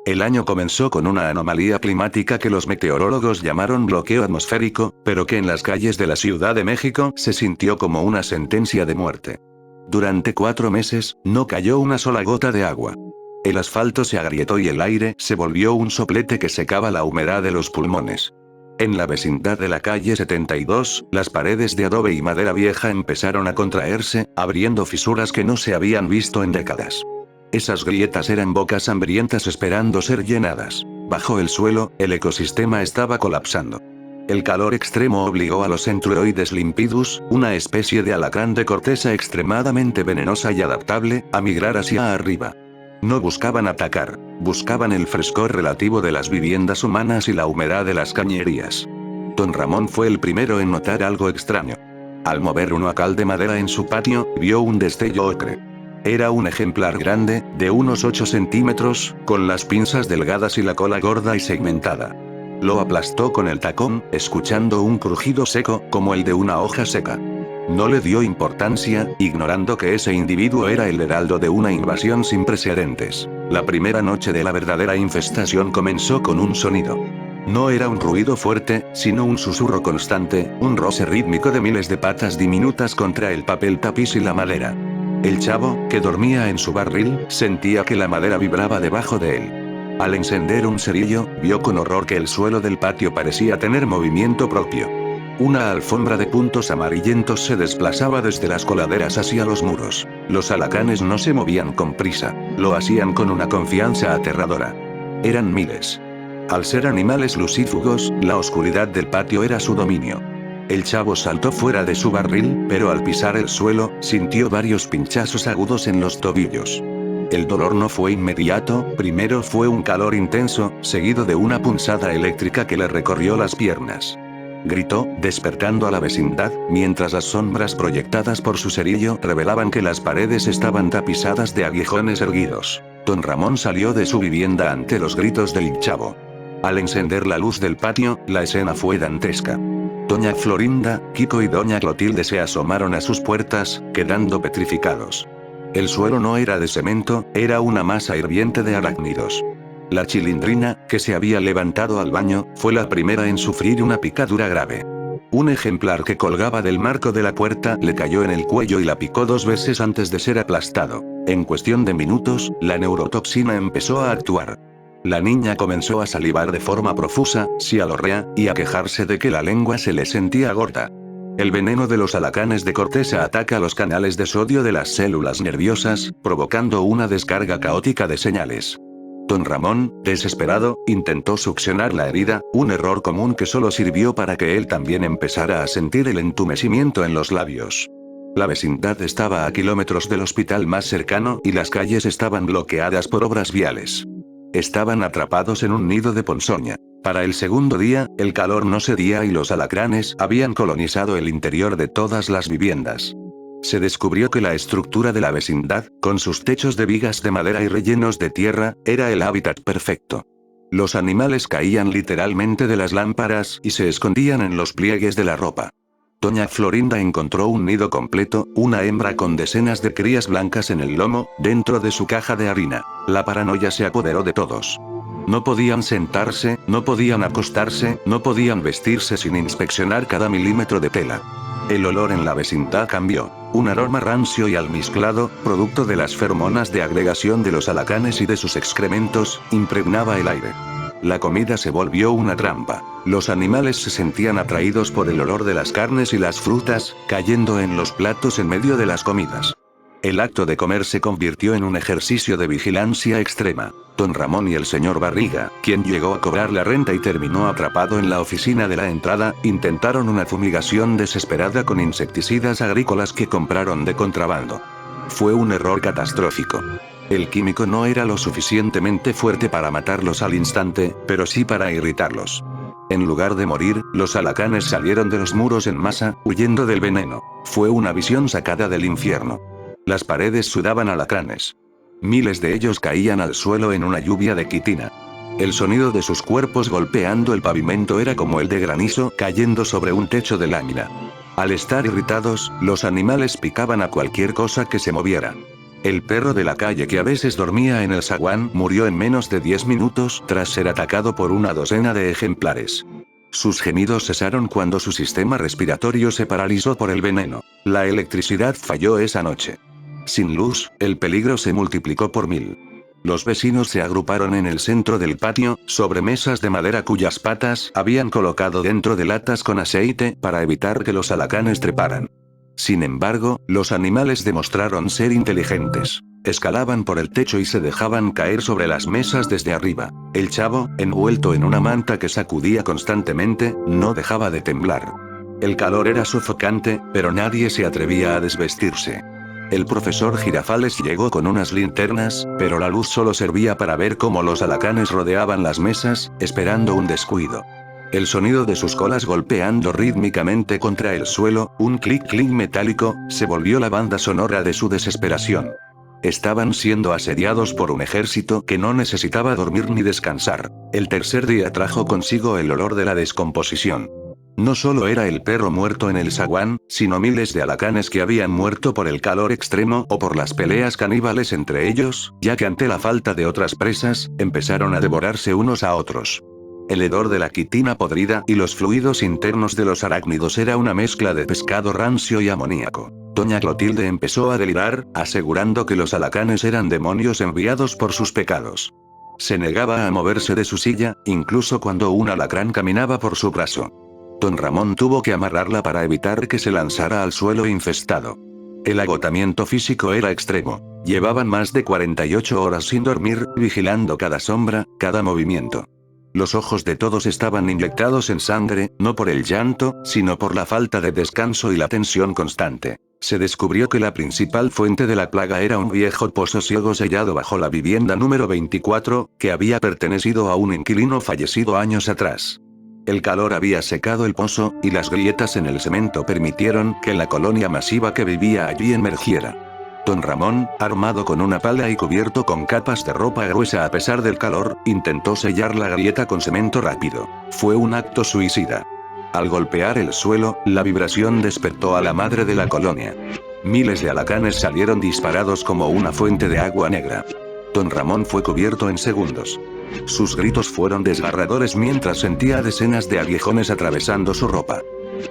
El año comenzó con una anomalía climática que los meteorólogos llamaron bloqueo atmosférico, pero que en las calles de la Ciudad de México se sintió como una sentencia de muerte. Durante 4 meses, no cayó una sola gota de agua. El asfalto se agrietó y el aire se volvió un soplete que secaba la humedad de los pulmones. En la vecindad de la calle 72, las paredes de adobe y madera vieja empezaron a contraerse, abriendo fisuras que no se habían visto en décadas. Esas grietas eran bocas hambrientas esperando ser llenadas. Bajo el suelo, el ecosistema estaba colapsando. El calor extremo obligó a los Centruroides limpidus, una especie de alacrán de corteza extremadamente venenosa y adaptable, a migrar hacia arriba. No buscaban atacar, buscaban el frescor relativo de las viviendas humanas y la humedad de las cañerías. Don Ramón fue el primero en notar algo extraño. Al mover un huacal de madera en su patio, vio un destello ocre. Era un ejemplar grande, de unos 8 centímetros, con las pinzas delgadas y la cola gorda y segmentada. Lo aplastó con el tacón, escuchando un crujido seco, como el de una hoja seca. No le dio importancia, ignorando que ese individuo era el heraldo de una invasión sin precedentes. La primera noche de la verdadera infestación comenzó con un sonido. No era un ruido fuerte, sino un susurro constante, un roce rítmico de miles de patas diminutas contra el papel tapiz y la madera. El chavo, que dormía en su barril, sentía que la madera vibraba debajo de él. Al encender un cerillo, vio con horror que el suelo del patio parecía tener movimiento propio. Una alfombra de puntos amarillentos se desplazaba desde las coladeras hacia los muros. Los alacranes no se movían con prisa, lo hacían con una confianza aterradora. Eran miles. Al ser animales lucífugos, la oscuridad del patio era su dominio. El chavo saltó fuera de su barril, pero al pisar el suelo, sintió varios pinchazos agudos en los tobillos. El dolor no fue inmediato, primero fue un calor intenso, seguido de una punzada eléctrica que le recorrió las piernas. Gritó, despertando a la vecindad, mientras las sombras proyectadas por su cerillo revelaban que las paredes estaban tapizadas de aguijones erguidos. Don Ramón salió de su vivienda ante los gritos del chavo. Al encender la luz del patio, la escena fue dantesca. Doña Florinda, Kiko y Doña Clotilde se asomaron a sus puertas, quedando petrificados. El suelo no era de cemento, era una masa hirviente de arácnidos. La chilindrina, que se había levantado al baño, fue la primera en sufrir una picadura grave. Un ejemplar que colgaba del marco de la puerta le cayó en el cuello y la picó 2 veces antes de ser aplastado. En cuestión de minutos, la neurotoxina empezó a actuar. La niña comenzó a salivar de forma profusa, cialorrea, y a quejarse de que la lengua se le sentía gorda. El veneno de los alacranes de corteza ataca los canales de sodio de las células nerviosas, provocando una descarga caótica de señales. Don Ramón, desesperado, intentó succionar la herida, un error común que solo sirvió para que él también empezara a sentir el entumecimiento en los labios. La vecindad estaba a kilómetros del hospital más cercano y las calles estaban bloqueadas por obras viales. Estaban atrapados en un nido de ponzoña. Para el segundo día, el calor no cedía y los alacranes habían colonizado el interior de todas las viviendas. Se descubrió que la estructura de la vecindad, con sus techos de vigas de madera y rellenos de tierra, era el hábitat perfecto. Los animales caían literalmente de las lámparas y se escondían en los pliegues de la ropa. Doña Florinda encontró un nido completo, una hembra con decenas de crías blancas en el lomo, dentro de su caja de harina. La paranoia se apoderó de todos. No podían sentarse, no podían acostarse, no podían vestirse sin inspeccionar cada milímetro de tela. El olor en la vecindad cambió. Un aroma rancio y almizclado, producto de las feromonas de agregación de los alacranes y de sus excrementos, impregnaba el aire. La comida se volvió una trampa. Los animales se sentían atraídos por el olor de las carnes y las frutas, cayendo en los platos en medio de las comidas. El acto de comer se convirtió en un ejercicio de vigilancia extrema. Don Ramón y el señor Barriga, quien llegó a cobrar la renta y terminó atrapado en la oficina de la entrada, intentaron una fumigación desesperada con insecticidas agrícolas que compraron de contrabando. Fue un error catastrófico. El químico no era lo suficientemente fuerte para matarlos al instante, pero sí para irritarlos. En lugar de morir, los alacranes salieron de los muros en masa, huyendo del veneno. Fue una visión sacada del infierno. Las paredes sudaban alacranes. Miles de ellos caían al suelo en una lluvia de quitina. El sonido de sus cuerpos golpeando el pavimento era como el de granizo cayendo sobre un techo de lámina. Al estar irritados, los animales picaban a cualquier cosa que se moviera. El perro de la calle que a veces dormía en el zaguán murió en menos de 10 minutos tras ser atacado por una docena de ejemplares. Sus gemidos cesaron cuando su sistema respiratorio se paralizó por el veneno. La electricidad falló esa noche. Sin luz, el peligro se multiplicó por 1000. Los vecinos se agruparon en el centro del patio, sobre mesas de madera cuyas patas habían colocado dentro de latas con aceite para evitar que los alacanes treparan. Sin embargo, los animales demostraron ser inteligentes. Escalaban por el techo y se dejaban caer sobre las mesas desde arriba. El chavo, envuelto en una manta que sacudía constantemente, no dejaba de temblar. El calor era sofocante, pero nadie se atrevía a desvestirse. El profesor Girafales llegó con unas linternas, pero la luz solo servía para ver cómo los alacanes rodeaban las mesas, esperando un descuido. El sonido de sus colas golpeando rítmicamente contra el suelo, un clic-clic metálico, se volvió la banda sonora de su desesperación. Estaban siendo asediados por un ejército que no necesitaba dormir ni descansar. El tercer día trajo consigo el olor de la descomposición. No solo era el perro muerto en el zaguán, sino miles de alacanes que habían muerto por el calor extremo o por las peleas caníbales entre ellos, ya que ante la falta de otras presas, empezaron a devorarse unos a otros. El hedor de la quitina podrida y los fluidos internos de los arácnidos era una mezcla de pescado rancio y amoníaco. Doña Clotilde empezó a delirar, asegurando que los alacanes eran demonios enviados por sus pecados. Se negaba a moverse de su silla, incluso cuando un alacrán caminaba por su brazo. Don Ramón tuvo que amarrarla para evitar que se lanzara al suelo infestado. El agotamiento físico era extremo. Llevaban más de 48 horas sin dormir, vigilando cada sombra, cada movimiento. Los ojos de todos estaban inyectados en sangre, no por el llanto, sino por la falta de descanso y la tensión constante. Se descubrió que la principal fuente de la plaga era un viejo pozo ciego sellado bajo la vivienda número 24, que había pertenecido a un inquilino fallecido años atrás. El calor había secado el pozo, y las grietas en el cemento permitieron que la colonia masiva que vivía allí emergiera. Don Ramón, armado con una pala y cubierto con capas de ropa gruesa a pesar del calor, intentó sellar la grieta con cemento rápido. Fue un acto suicida. Al golpear el suelo, la vibración despertó a la madre de la colonia. Miles de alacanes salieron disparados como una fuente de agua negra. Don Ramón fue cubierto en segundos. Sus gritos fueron desgarradores mientras sentía decenas de aguijones atravesando su ropa.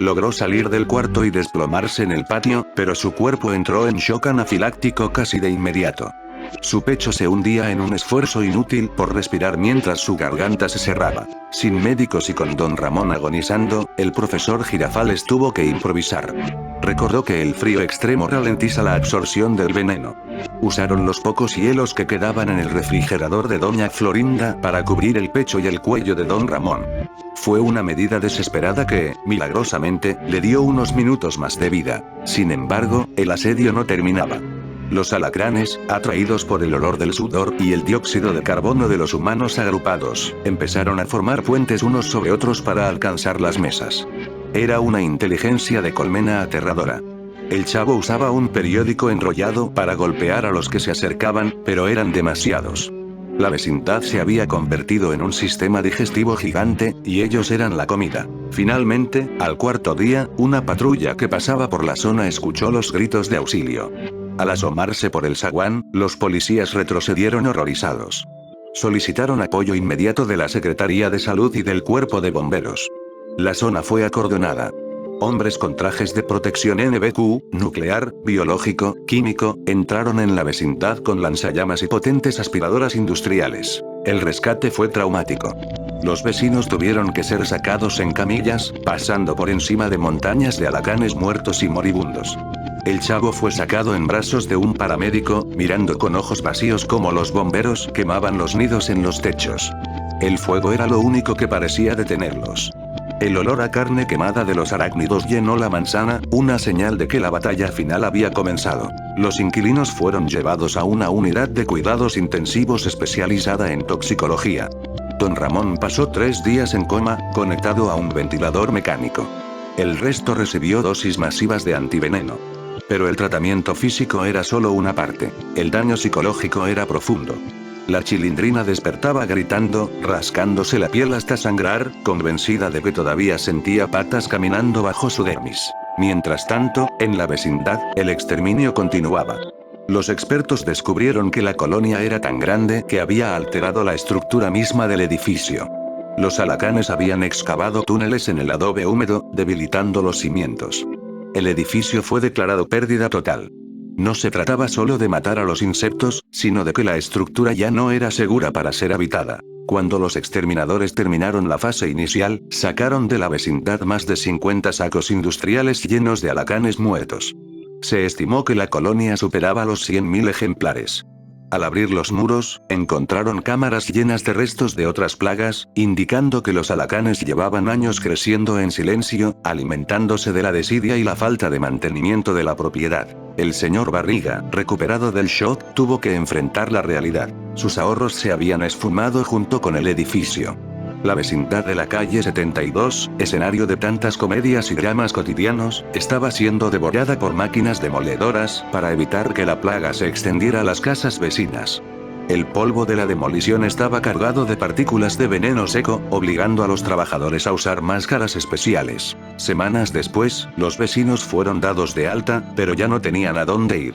Logró salir del cuarto y desplomarse en el patio, pero su cuerpo entró en shock anafiláctico casi de inmediato. Su pecho se hundía en un esfuerzo inútil por respirar mientras su garganta se cerraba. Sin médicos y con Don Ramón agonizando, el profesor Girafales tuvo que improvisar. Recordó que el frío extremo ralentiza la absorción del veneno. Usaron los pocos hielos que quedaban en el refrigerador de Doña Florinda para cubrir el pecho y el cuello de Don Ramón. Fue una medida desesperada que, milagrosamente, le dio unos minutos más de vida. Sin embargo, el asedio no terminaba. Los alacranes, atraídos por el olor del sudor y el dióxido de carbono de los humanos agrupados, empezaron a formar puentes unos sobre otros para alcanzar las mesas. Era una inteligencia de colmena aterradora. El chavo usaba un periódico enrollado para golpear a los que se acercaban, pero eran demasiados. La vecindad se había convertido en un sistema digestivo gigante, y ellos eran la comida. Finalmente, al cuarto día, una patrulla que pasaba por la zona escuchó los gritos de auxilio. Al asomarse por el zaguán, los policías retrocedieron horrorizados. Solicitaron apoyo inmediato de la Secretaría de Salud y del Cuerpo de Bomberos. La zona fue acordonada. Hombres con trajes de protección NBQ, nuclear, biológico, químico, entraron en la vecindad con lanzallamas y potentes aspiradoras industriales. El rescate fue traumático. Los vecinos tuvieron que ser sacados en camillas, pasando por encima de montañas de alacanes muertos y moribundos. El chavo fue sacado en brazos de un paramédico, mirando con ojos vacíos cómo los bomberos quemaban los nidos en los techos. El fuego era lo único que parecía detenerlos. El olor a carne quemada de los arácnidos llenó la manzana, una señal de que la batalla final había comenzado. Los inquilinos fueron llevados a una unidad de cuidados intensivos especializada en toxicología. Don Ramón pasó 3 días en coma, conectado a un ventilador mecánico. El resto recibió dosis masivas de antiveneno. Pero el tratamiento físico era solo una parte. El daño psicológico era profundo. La chilindrina despertaba gritando, rascándose la piel hasta sangrar, convencida de que todavía sentía patas caminando bajo su dermis. Mientras tanto, en la vecindad, el exterminio continuaba. Los expertos descubrieron que la colonia era tan grande que había alterado la estructura misma del edificio. Los alacanes habían excavado túneles en el adobe húmedo, debilitando los cimientos. El edificio fue declarado pérdida total. No se trataba solo de matar a los insectos, sino de que la estructura ya no era segura para ser habitada. Cuando los exterminadores terminaron la fase inicial, sacaron de la vecindad más de 50 sacos industriales llenos de alacanes muertos. Se estimó que la colonia superaba los 100.000 ejemplares. Al abrir los muros, encontraron cámaras llenas de restos de otras plagas, indicando que los alacanes llevaban años creciendo en silencio, alimentándose de la desidia y la falta de mantenimiento de la propiedad. El señor Barriga, recuperado del shock, tuvo que enfrentar la realidad. Sus ahorros se habían esfumado junto con el edificio. La vecindad de la calle 72, escenario de tantas comedias y dramas cotidianos, estaba siendo devorada por máquinas demoledoras, para evitar que la plaga se extendiera a las casas vecinas. El polvo de la demolición estaba cargado de partículas de veneno seco, obligando a los trabajadores a usar máscaras especiales. Semanas después, los vecinos fueron dados de alta, pero ya no tenían a dónde ir.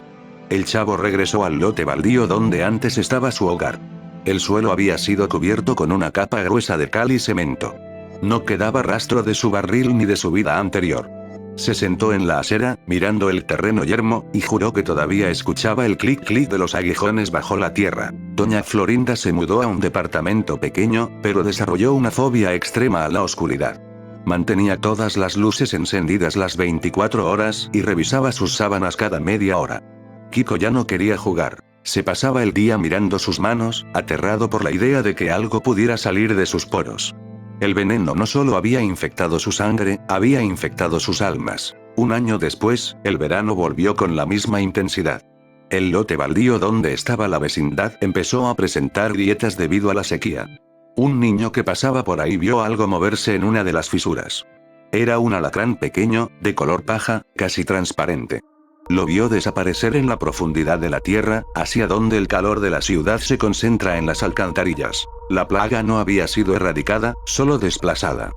El chavo regresó al lote baldío donde antes estaba su hogar. El suelo había sido cubierto con una capa gruesa de cal y cemento. No quedaba rastro de su barril ni de su vida anterior. Se sentó en la acera, mirando el terreno yermo, y juró que todavía escuchaba el clic-clic de los aguijones bajo la tierra. Doña Florinda se mudó a un departamento pequeño, pero desarrolló una fobia extrema a la oscuridad. Mantenía todas las luces encendidas las 24 horas, y revisaba sus sábanas cada media hora. Kiko ya no quería jugar. Se pasaba el día mirando sus manos, aterrado por la idea de que algo pudiera salir de sus poros. El veneno no solo había infectado su sangre, había infectado sus almas. Un año después, el verano volvió con la misma intensidad. El lote baldío donde estaba la vecindad empezó a presentar grietas debido a la sequía. Un niño que pasaba por ahí vio algo moverse en una de las fisuras. Era un alacrán pequeño, de color paja, casi transparente. Lo vio desaparecer en la profundidad de la tierra, hacia donde el calor de la ciudad se concentra en las alcantarillas. La plaga no había sido erradicada, solo desplazada.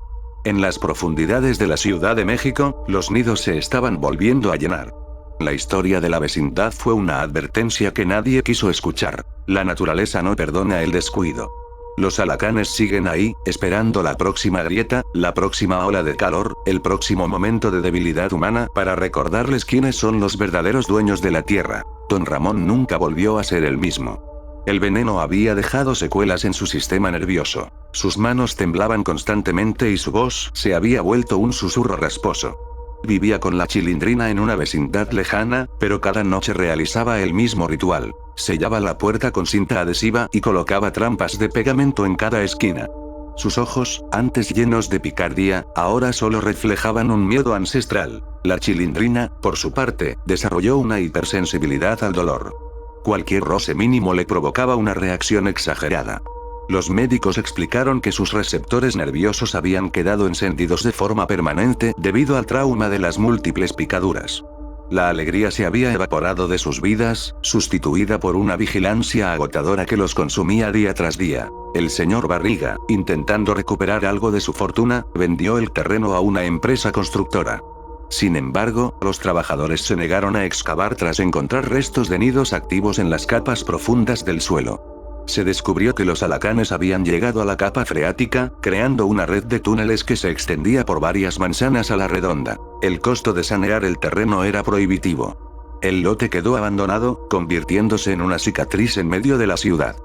En las profundidades de la Ciudad de México, los nidos se estaban volviendo a llenar. La historia de la vecindad fue una advertencia que nadie quiso escuchar. La naturaleza no perdona el descuido. Los alacanes siguen ahí, esperando la próxima grieta, la próxima ola de calor, el próximo momento de debilidad humana para recordarles quiénes son los verdaderos dueños de la tierra. Don Ramón nunca volvió a ser el mismo. El veneno había dejado secuelas en su sistema nervioso. Sus manos temblaban constantemente y su voz se había vuelto un susurro rasposo. Vivía con la Chilindrina en una vecindad lejana, pero cada noche realizaba el mismo ritual. Sellaba la puerta con cinta adhesiva y colocaba trampas de pegamento en cada esquina. Sus ojos, antes llenos de picardía, ahora solo reflejaban un miedo ancestral. La Chilindrina, por su parte, desarrolló una hipersensibilidad al dolor. Cualquier roce mínimo le provocaba una reacción exagerada. Los médicos explicaron que sus receptores nerviosos habían quedado encendidos de forma permanente debido al trauma de las múltiples picaduras. La alegría se había evaporado de sus vidas, sustituida por una vigilancia agotadora que los consumía día tras día. El señor Barriga, intentando recuperar algo de su fortuna, vendió el terreno a una empresa constructora. Sin embargo, los trabajadores se negaron a excavar tras encontrar restos de nidos activos en las capas profundas del suelo. Se descubrió que los alacanes habían llegado a la capa freática, creando una red de túneles que se extendía por varias manzanas a la redonda. El costo de sanear el terreno era prohibitivo. El lote quedó abandonado, convirtiéndose en una cicatriz en medio de la ciudad.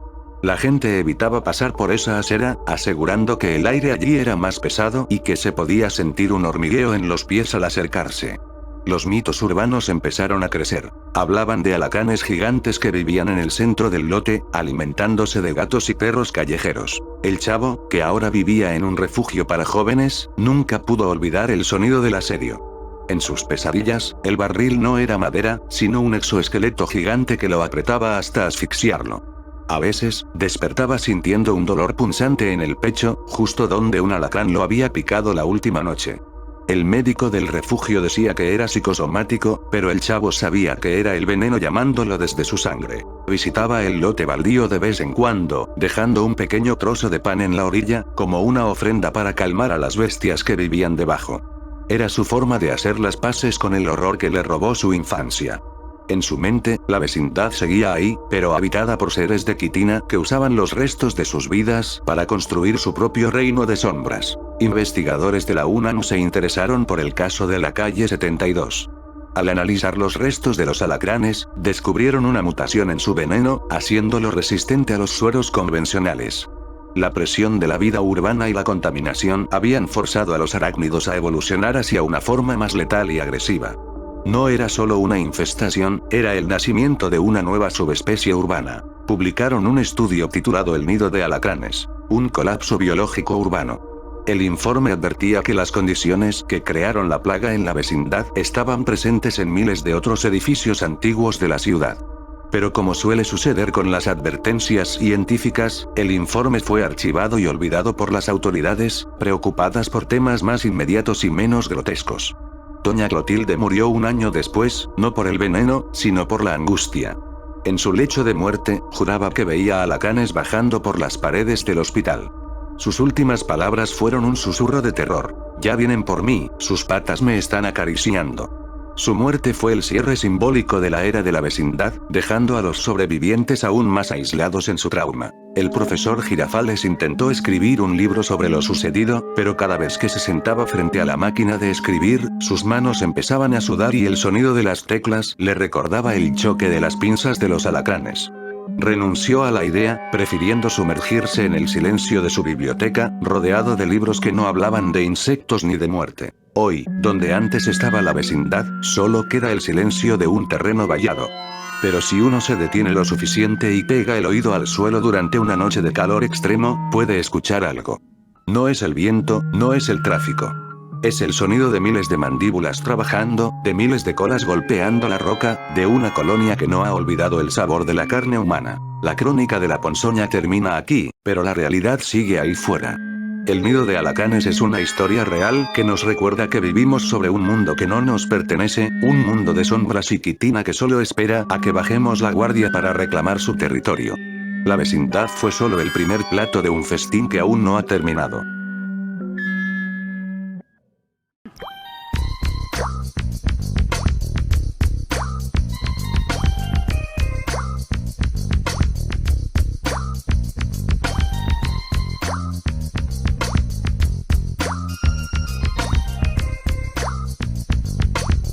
La gente evitaba pasar por esa acera, asegurando que el aire allí era más pesado y que se podía sentir un hormigueo en los pies al acercarse. Los mitos urbanos empezaron a crecer. Hablaban de alacanes gigantes que vivían en el centro del lote, alimentándose de gatos y perros callejeros. El chavo, que ahora vivía en un refugio para jóvenes, nunca pudo olvidar el sonido del asedio. En sus pesadillas, el barril no era madera, sino un exoesqueleto gigante que lo apretaba hasta asfixiarlo. A veces, despertaba sintiendo un dolor punzante en el pecho, justo donde un alacrán lo había picado la última noche. El médico del refugio decía que era psicosomático, pero el chavo sabía que era el veneno llamándolo desde su sangre. Visitaba el lote baldío de vez en cuando, dejando un pequeño trozo de pan en la orilla, como una ofrenda para calmar a las bestias que vivían debajo. Era su forma de hacer las paces con el horror que le robó su infancia. En su mente, la vecindad seguía ahí, pero habitada por seres de quitina que usaban los restos de sus vidas para construir su propio reino de sombras. Investigadores de la UNAM se interesaron por el caso de la calle 72. Al analizar los restos de los alacranes, descubrieron una mutación en su veneno, haciéndolo resistente a los sueros convencionales. La presión de la vida urbana y la contaminación habían forzado a los arácnidos a evolucionar hacia una forma más letal y agresiva. No era solo una infestación, era el nacimiento de una nueva subespecie urbana. Publicaron un estudio titulado El nido de alacranes, un colapso biológico urbano. El informe advertía que las condiciones que crearon la plaga en la vecindad estaban presentes en miles de otros edificios antiguos de la ciudad. Pero como suele suceder con las advertencias científicas, el informe fue archivado y olvidado por las autoridades, preocupadas por temas más inmediatos y menos grotescos. Doña Clotilde murió un año después, no por el veneno, sino por la angustia. En su lecho de muerte, juraba que veía alacranes bajando por las paredes del hospital. Sus últimas palabras fueron un susurro de terror. Ya vienen por mí, sus patas me están acariciando. Su muerte fue el cierre simbólico de la era de la vecindad, dejando a los sobrevivientes aún más aislados en su trauma. El profesor Girafales intentó escribir un libro sobre lo sucedido, pero cada vez que se sentaba frente a la máquina de escribir, sus manos empezaban a sudar y el sonido de las teclas le recordaba el choque de las pinzas de los alacranes. Renunció a la idea, prefiriendo sumergirse en el silencio de su biblioteca, rodeado de libros que no hablaban de insectos ni de muerte. Hoy, donde antes estaba la vecindad, solo queda el silencio de un terreno vallado. Pero si uno se detiene lo suficiente y pega el oído al suelo durante una noche de calor extremo, puede escuchar algo. No es el viento, no es el tráfico. Es el sonido de miles de mandíbulas trabajando, de miles de colas golpeando la roca, de una colonia que no ha olvidado el sabor de la carne humana. La crónica de la ponzoña termina aquí, pero la realidad sigue ahí fuera. El nido de alacranes es una historia real que nos recuerda que vivimos sobre un mundo que no nos pertenece, un mundo de sombras y quitina que solo espera a que bajemos la guardia para reclamar su territorio. La vecindad fue solo el primer plato de un festín que aún no ha terminado.